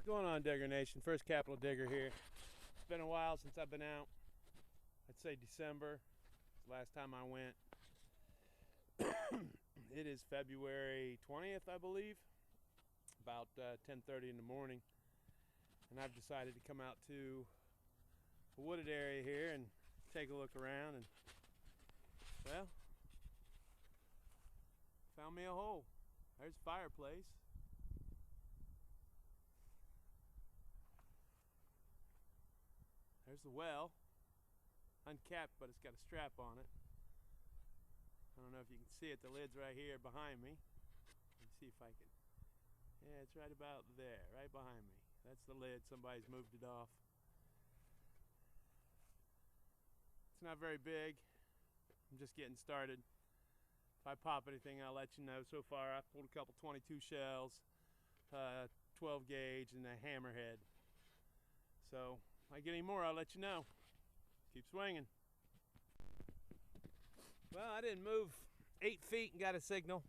going on, Digger Nation? First Capital Digger here. It's been a while since I've been out. I'd say December, last time I went. It is February 20th, I believe, about 10:30 in the morning, and I've decided to come out to a wooded area here and take a look around, and well, found me a hole. There's a fireplace. There's the well, uncapped, but it's got a strap on it. I don't know if you can see it, the lid's right here behind me. Let's see if I can. Yeah, it's right about there, right behind me. That's the lid, somebody's moved it off. It's not very big. I'm just getting started. If I pop anything, I'll let you know. So far, I've pulled a couple 22 shells, 12 gauge, and a hammerhead. So, if I get any more, I'll let you know. Keep swinging. Well, I didn't move 8 feet and got a signal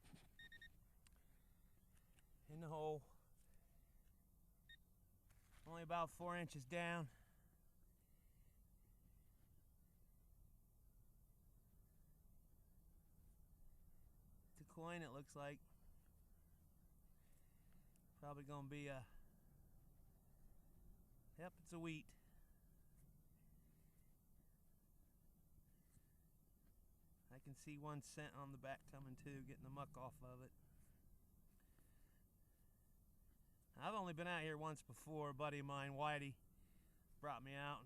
in the hole. Only about 4 inches down. It's a coin, it looks like. Probably gonna be a, yep, it's a wheat. I can see 1 cent on the back coming too, getting the muck off of it. I've only been out here once before. A buddy of mine, Whitey, brought me out.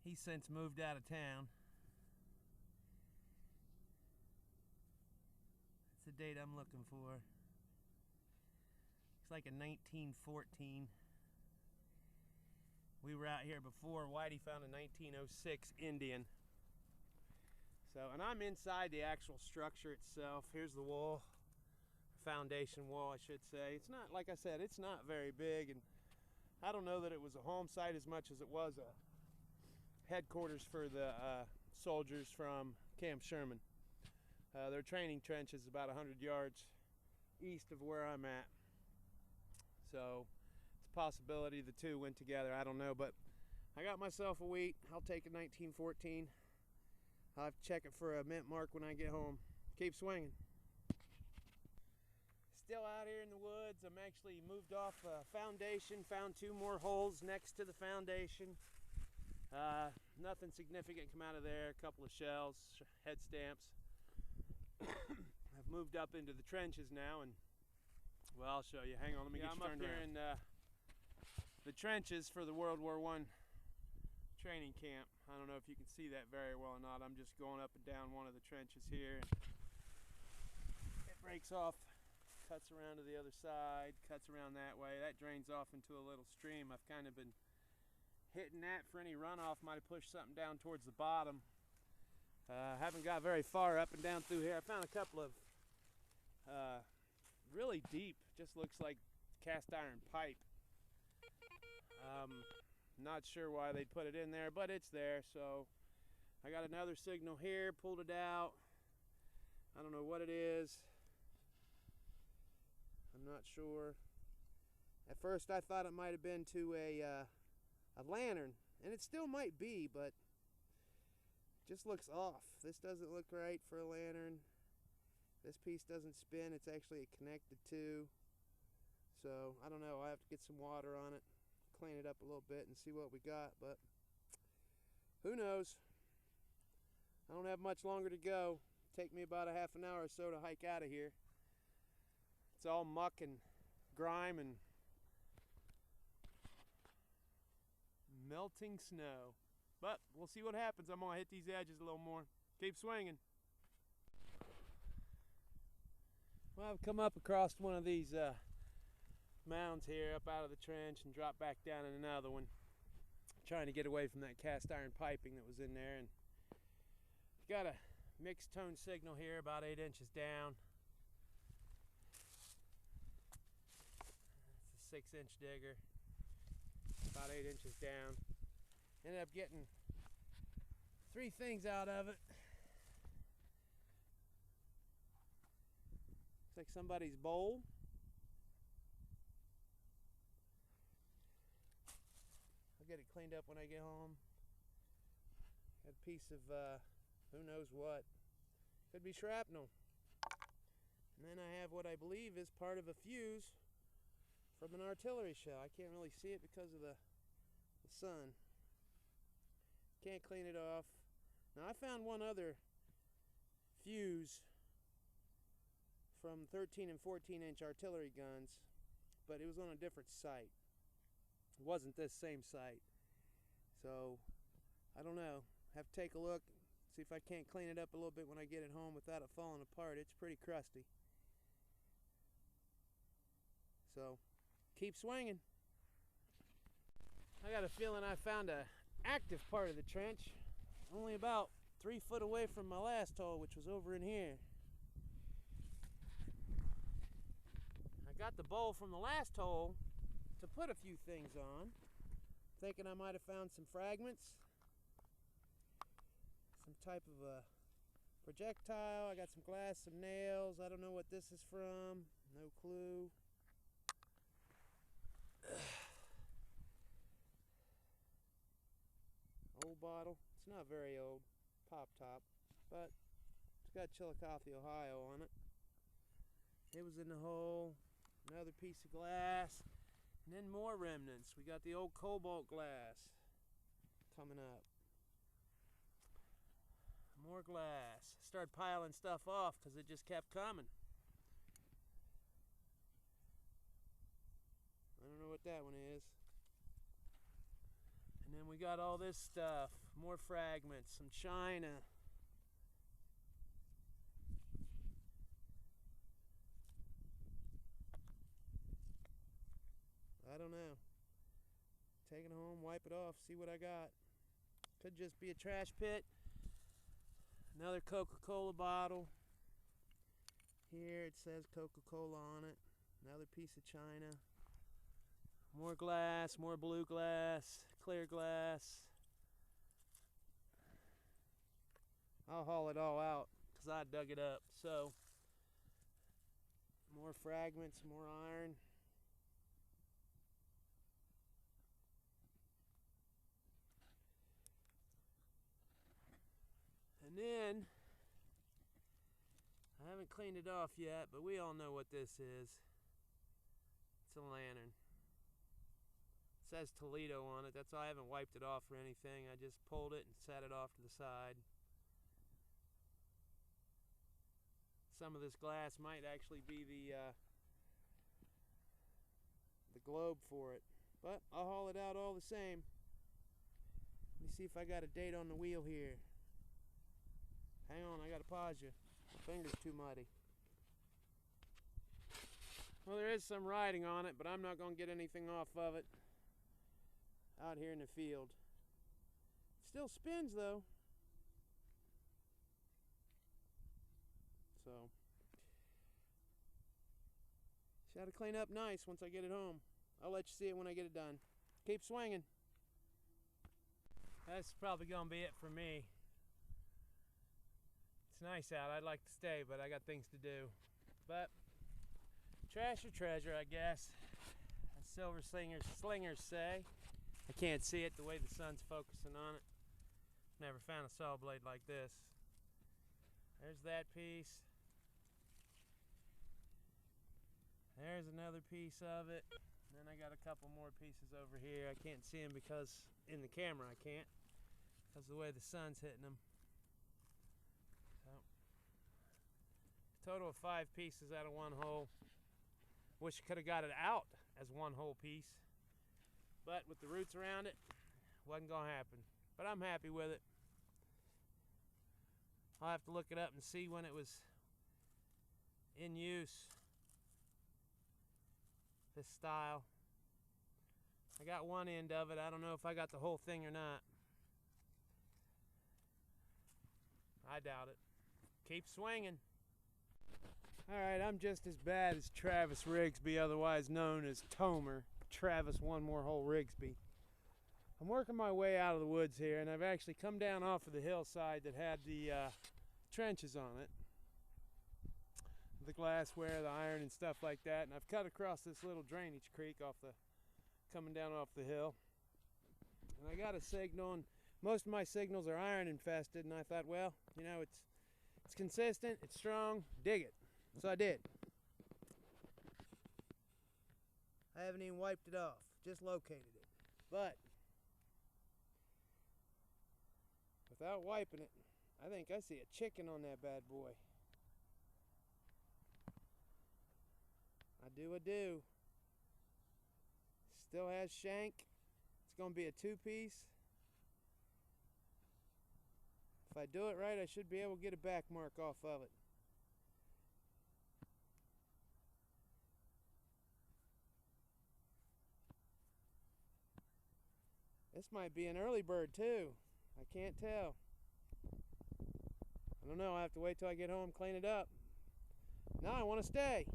He's since moved out of town. That's the date I'm looking for. Looks like a 1914. We were out here before. Whitey found a 1906 Indian. So, and I'm inside the actual structure itself. Here's the wall, foundation wall, I should say. It's not, like I said, it's not very big, and I don't know that it was a home site as much as it was a headquarters for the soldiers from Camp Sherman. Their training trench is about 100 yards east of where I'm at. So, it's a possibility the two went together, I don't know, but I got myself a wheat. I'll take a 1914. I'll have to check it for a mint mark when I get home. Keep swinging. Still out here in the woods. I'm actually moved off a foundation, found 2 more holes next to the foundation. Nothing significant come out of there. A couple of shells, head stamps. I've moved up into the trenches now, and well, I'll show you. Hang on, let me get you turned around. I'm up here in the trenches for the World War I training camp. I don't know if you can see that very well or not. I'm just going up and down one of the trenches here. It breaks off, cuts around to the other side, cuts around that way. That drains off into a little stream. I've kind of been hitting that for any runoff. Might have pushed something down towards the bottom. Haven't got very far up and down through here. I found a couple of really deep, just looks like cast iron pipe. Not sure why they put it in there, but it's there. So I got another signal here, pulled it out. I don't know what it is. I'm not sure. At first I thought it might have been to a lantern, and it still might be, but it just looks off. This doesn't look right for a lantern. This piece doesn't spin. It's actually connected to. So I don't know. I have to get some water on it, clean it up a little bit and see what we got, but who knows. I don't have much longer to go. Take me about a half an hour or so to hike out of here. It's all muck and grime and melting snow, but we'll see what happens. I'm gonna hit these edges a little more. Keep swinging. Well, I've come up across one of these mounds here up out of the trench and drop back down in another one, trying to get away from that cast iron piping that was in there, and got a mixed tone signal here about 8 inches down. It's a 6-inch digger, about 8 inches down. Ended up getting 3 things out of it. Looks like somebody's bowl. I'll get it cleaned up when I get home. Got a piece of who knows what. Could be shrapnel. And then I have what I believe is part of a fuse from an artillery shell. I can't really see it because of the sun. Can't clean it off. Now I found one other fuse from 13 and 14 inch artillery guns, but it was on a different site. It wasn't this same site. So I don't know. Have to take a look, see if I can't clean it up a little bit when I get it home without it falling apart. It's pretty crusty. So keep swinging. I got a feeling I found a active part of the trench, only about 3 foot away from my last hole, which was over in here. I got the bowl from the last hole to put a few things on, thinking I might have found some fragments, some type of a projectile. I got some glass, some nails. I don't know what this is from, no clue. Old bottle. It's not very old. Pop top. But it's got Chillicothe, Ohio on it. It was in the hole. Another piece of glass. And then more remnants. We got the old cobalt glass coming up. More glass. Started piling stuff off because it just kept coming. I don't know what that one is. And then we got all this stuff, more fragments, some china. I don't know. Take it home, wipe it off, see what I got. Could just be a trash pit. Another Coca-Cola bottle. Here it says Coca-Cola on it. Another piece of china. More glass, more blue glass, clear glass. I'll haul it all out because I dug it up. So, more fragments, more iron. And then, I haven't cleaned it off yet, but we all know what this is. It's a lantern. It says Toledo on it. That's why I haven't wiped it off or anything. I just pulled it and set it off to the side. Some of this glass might actually be the globe for it, but I'll haul it out all the same. Let me see if I got a date on the wheel here. Hang on, I gotta pause you. My finger's too muddy. Well, there is some writing on it, but I'm not gonna get anything off of it out here in the field. Still spins though. So, just gotta clean up nice once I get it home. I'll let you see it when I get it done. Keep swinging. That's probably gonna be it for me. It's nice out. I'd like to stay, but I got things to do. But trash or treasure, I guess, as silver slingers say. I can't see it the way the sun's focusing on it. Never found a saw blade like this. There's that piece. There's another piece of it. And then I got a couple more pieces over here. I can't see them because in the camera I can't, because of the way the sun's hitting them. So, total of 5 pieces out of one hole. Wish I could have got it out as one whole piece, but with the roots around it, wasn't gonna happen. But I'm happy with it. I'll have to look it up and see when it was in use, this style. I got one end of it. I don't know if I got the whole thing or not. I doubt it. Keep swinging. Alright, I'm just as bad as Travis Rigsby, otherwise known as Tomer. Travis One More Hole Rigsby. I'm working my way out of the woods here, and I've actually come down off of the hillside that had the trenches on it. The glassware, the iron, and stuff like that. And I've cut across this little drainage creek coming down off the hill. And I got a signal, and most of my signals are iron infested, and I thought, well, you know, it's consistent, it's strong, dig it. So I did. I haven't even wiped it off, just located it. But without wiping it, I think I see a chicken on that bad boy. I do. Still has shank. It's going to be a two-piece. If I do it right, I should be able to get a back mark off of it. This might be an early bird too. I can't tell. I don't know. I have to wait till I get home, clean it up. Now I want to stay.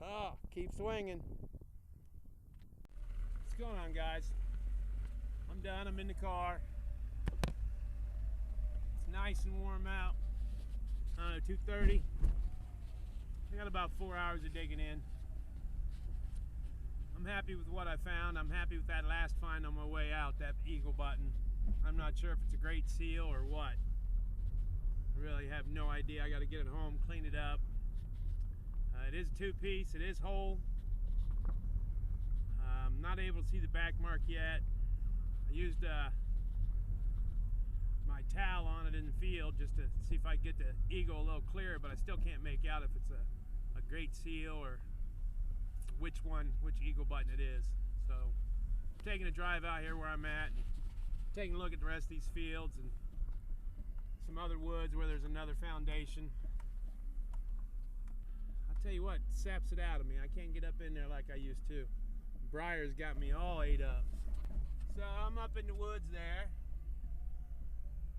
Ah, keep swinging. What's going on, guys? I'm done. I'm in the car. It's nice and warm out. I don't know, 2:30. I got about 4 hours of digging in. I'm happy with what I found. I'm happy with that last find on my way out, that eagle button. I'm not sure if it's a great seal or what. I really have no idea. I got to get it home, clean it up. It is a two-piece. It is whole. I'm not able to see the back mark yet. I used my towel on it in the field just to see if I can get the eagle a little clearer, but I still can't make out if it's a great seal or which eagle button it is. So I'm taking a drive out here where I'm at and taking a look at the rest of these fields and some other woods where there's another foundation. I'll tell you what, it saps it out of me. I can't get up in there like I used to. Briars got me all ate up. So I'm up in the woods there.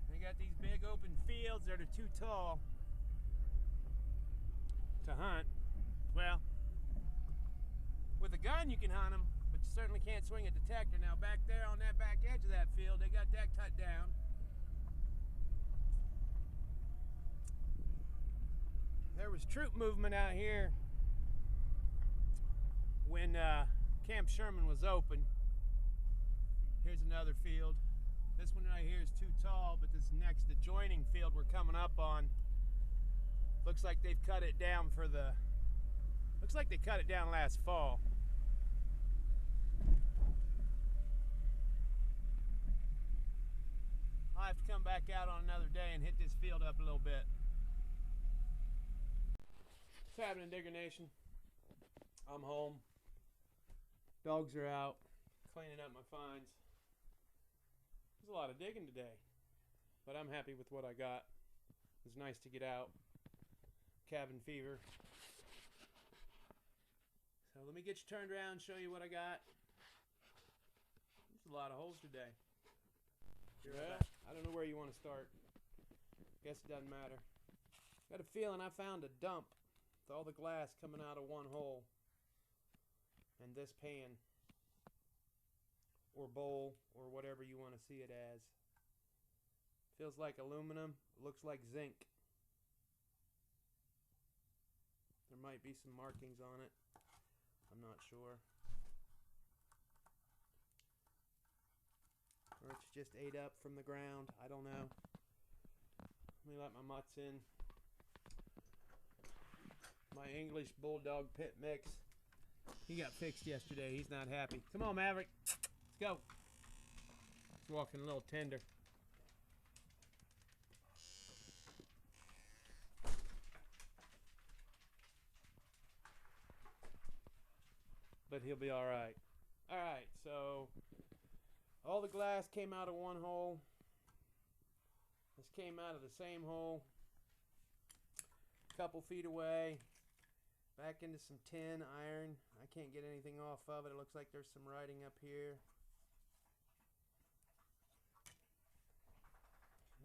They got these big open fields that are too tall to hunt. Well, with a gun you can hunt them, but you certainly can't swing a detector. Now back there on that back edge of that field, they got that cut down. There was troop movement out here when Camp Sherman was open. Here's another field. This one right here is too tall, but this next adjoining field we're coming up on looks like they've cut it down for the... Looks like they cut it down last fall. I'll have to come back out on another day and hit this field up a little bit. What's happening, Digger Nation? I'm home. Dogs are out, cleaning up my finds. There's a lot of digging today, but I'm happy with what I got. It was nice to get out. Cabin fever. So let me get you turned around and show you what I got. There's a lot of holes today. Yeah, I don't know where you want to start. Guess it doesn't matter. Got a feeling I found a dump with all the glass coming out of one hole. And this pan or bowl or whatever you want to see it as. Feels like aluminum, looks like zinc. There might be some markings on it. I'm not sure. Or it's just ate up from the ground. I don't know. Let me let my mutts in. My English Bulldog pit mix. He got fixed yesterday. He's not happy. Come on, Maverick. Let's go. He's walking a little tender. But he'll be all right. All right, so all the glass came out of one hole. This came out of the same hole. A couple feet away. Back into some tin, iron. I can't get anything off of it. It looks like there's some writing up here.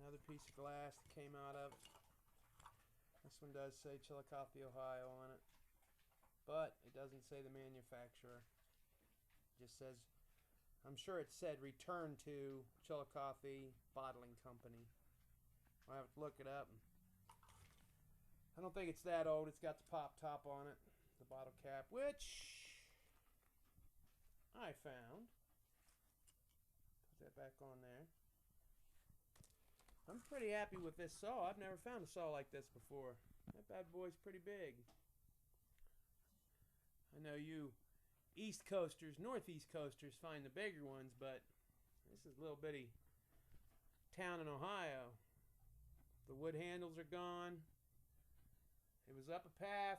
Another piece of glass that came out of it. This one does say Chillicothe, Ohio on it. But it doesn't say the manufacturer. It just says, I'm sure it said return to Chillicothe Bottling Company. I'll have to look it up. I don't think it's that old. It's got the pop top on it, the bottle cap, which I found. Put that back on there. I'm pretty happy with this saw. I've never found a saw like this before. That bad boy's pretty big. I know you East Coasters, Northeast Coasters find the bigger ones, but this is a little bitty town in Ohio. The wood handles are gone. It was up a path.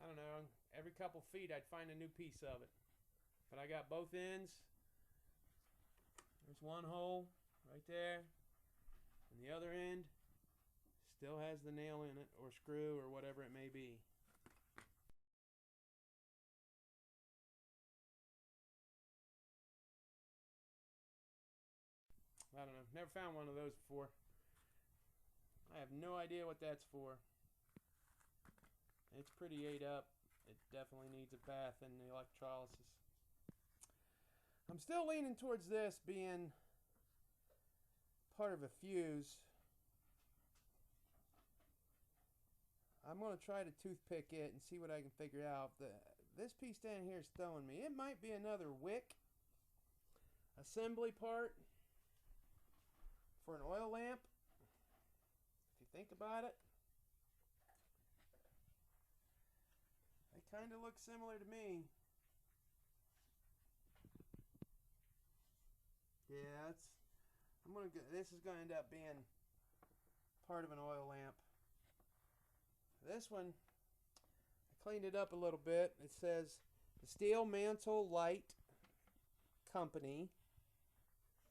I don't know, every couple feet I'd find a new piece of it. But I got both ends. There's one hole right there. And the other end still has the nail in it, or screw, or whatever it may be. I don't know, never found one of those before. I have no idea what that's for. It's pretty ate up. It definitely needs a bath and electrolysis. I'm still leaning towards this being part of a fuse. I'm going to try to toothpick it and see what I can figure out. This piece down here is throwing me. It might be another wick assembly part for an oil lamp, if you think about it. They kind of look similar to me. Yeah, this is gonna end up being part of an oil lamp. This one, I cleaned it up a little bit. It says the Steel Mantle Light Company,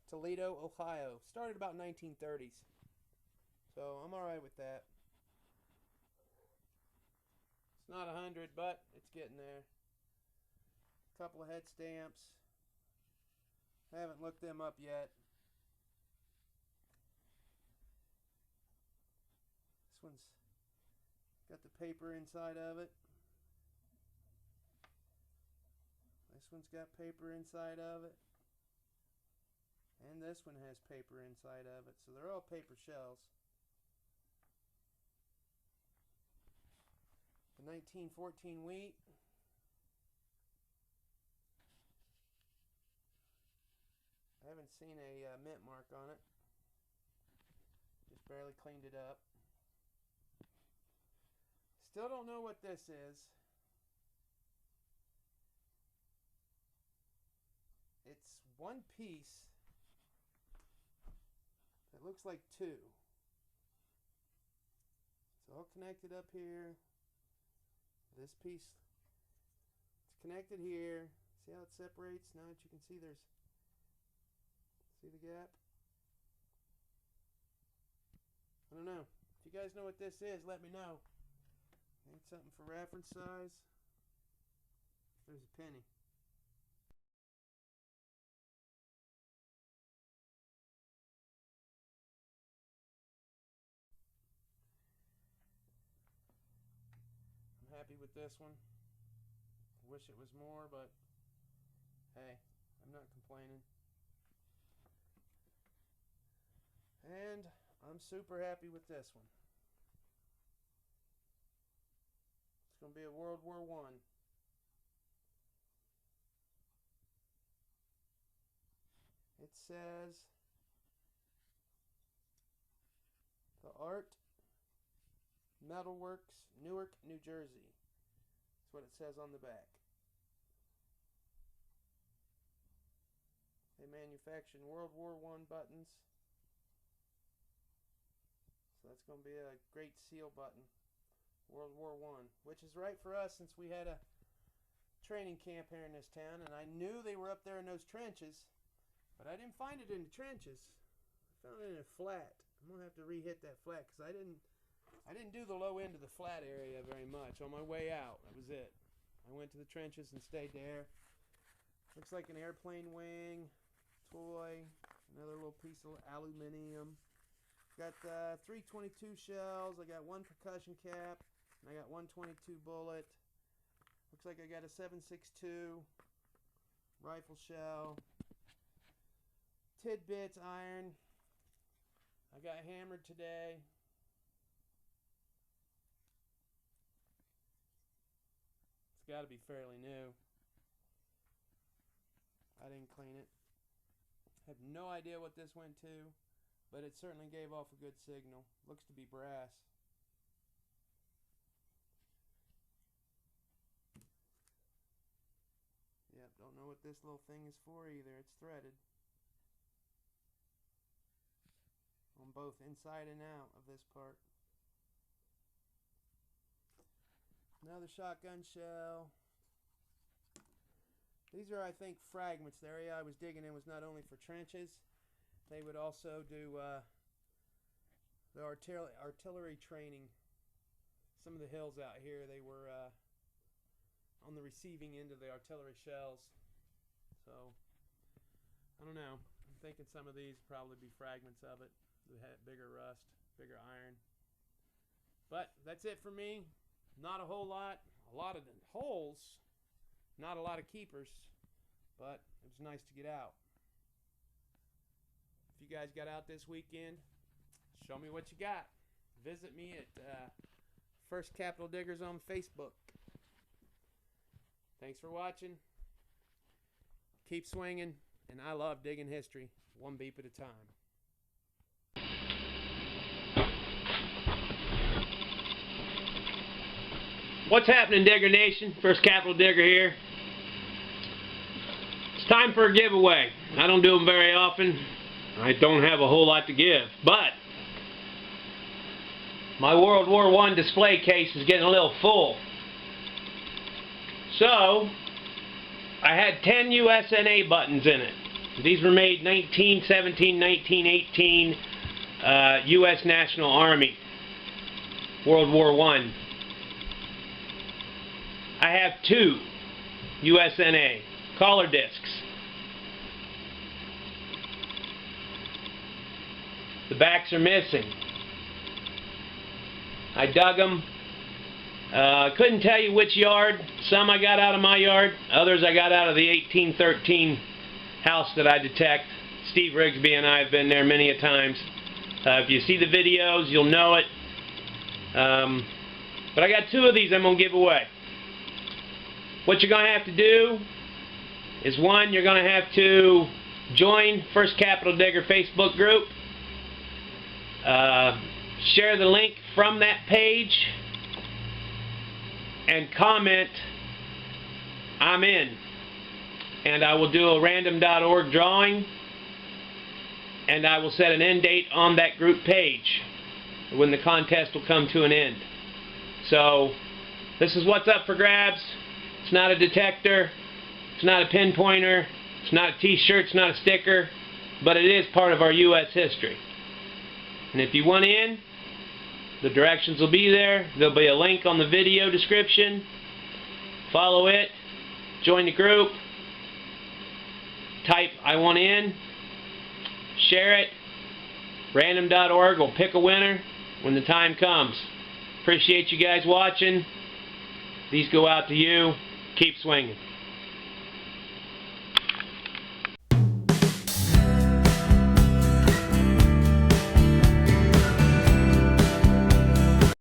Toledo, Ohio. Started about 1930s. So I'm alright with that. It's not 100, but it's getting there. A couple of head stamps. I haven't looked them up yet. This one's got the paper inside of it. This one's got paper inside of it. And this one has paper inside of it. So they're all paper shells. The 1914 wheat. I haven't seen a mint mark on it. Just barely cleaned it up. Still don't know what this is. It's one piece that looks like two. It's all connected up here. This piece, it's connected here. See how it separates? Now that you can see see the gap? I don't know. If you guys know what this is, let me know. Need something for reference size. There's a penny. I'm happy with this one. Wish it was more, but hey, I'm not complaining. And I'm super happy with this one. It's going to be a World War I. It says The Art Metalworks, Newark, New Jersey. That's what it says on the back. They manufacture World War I buttons. So that's going to be a great seal button. World War I. Which is right for us since we had a training camp here in this town. And I knew they were up there in those trenches. But I didn't find it in the trenches. I found it in a flat. I'm going to have to re-hit that flat because I didn't do the low end of the flat area very much. On my way out, that was it. I went to the trenches and stayed there. Looks like an airplane wing, toy, another little piece of aluminum. Got 322 shells. I got one percussion cap, and I got 122 bullet. Looks like I got a 7.62 rifle shell. Tidbits iron. I got hammered today. It's got to be fairly new. I didn't clean it. Have no idea what this went to, but it certainly gave off a good signal. Looks to be brass. Yep, don't know what this little thing is for either. It's threaded on both inside and out of this part. Another shotgun shell. These are, I think, fragments. The area I was digging in was not only for trenches, they would also do the artillery training. Some of the hills out here, they were on the receiving end of the artillery shells. So, I don't know. I'm thinking some of these probably be fragments of it. They had bigger rust, bigger iron. But that's it for me. Not a whole lot. A lot of holes. Not a lot of keepers. But it was nice to get out. If you guys got out this weekend, show me what you got. Visit me at First Capital Diggers on Facebook. Thanks for watching. Keep swinging. And I love digging history, one beep at a time. What's happening, Digger Nation? First Capital Digger here. It's time for a giveaway. I don't do them very often. I don't have a whole lot to give, but my World War I display case is getting a little full. So, I had 10 USNA buttons in it. These were made 1917, 1918, U.S. National Army, World War I. I have 2 USNA collar discs. The backs are missing. I dug them. Couldn't tell you which yard. Some I got out of my yard. Others I got out of the 1813 house that I detect. Steve Rigsby and I have been there many a times. If you see the videos, you'll know it. But I got 2 of these I'm going to give away. What you're going to have to do is, one, you're going to have to join First Capital Digger Facebook group. Share the link from that page and comment, "I'm in." And I will do a random.org drawing, and I will set an end date on that group page when the contest will come to an end. So, this is what's up for grabs. It's not a detector, it's not a pinpointer, it's not a t-shirt, it's not a sticker, but it is part of our U.S. history. And if you want in, the directions will be there. There'll be a link on the video description. Follow it, join the group, type "I want in," share it. Random.org will pick a winner when the time comes. Appreciate you guys watching. These go out to you. Keep swinging.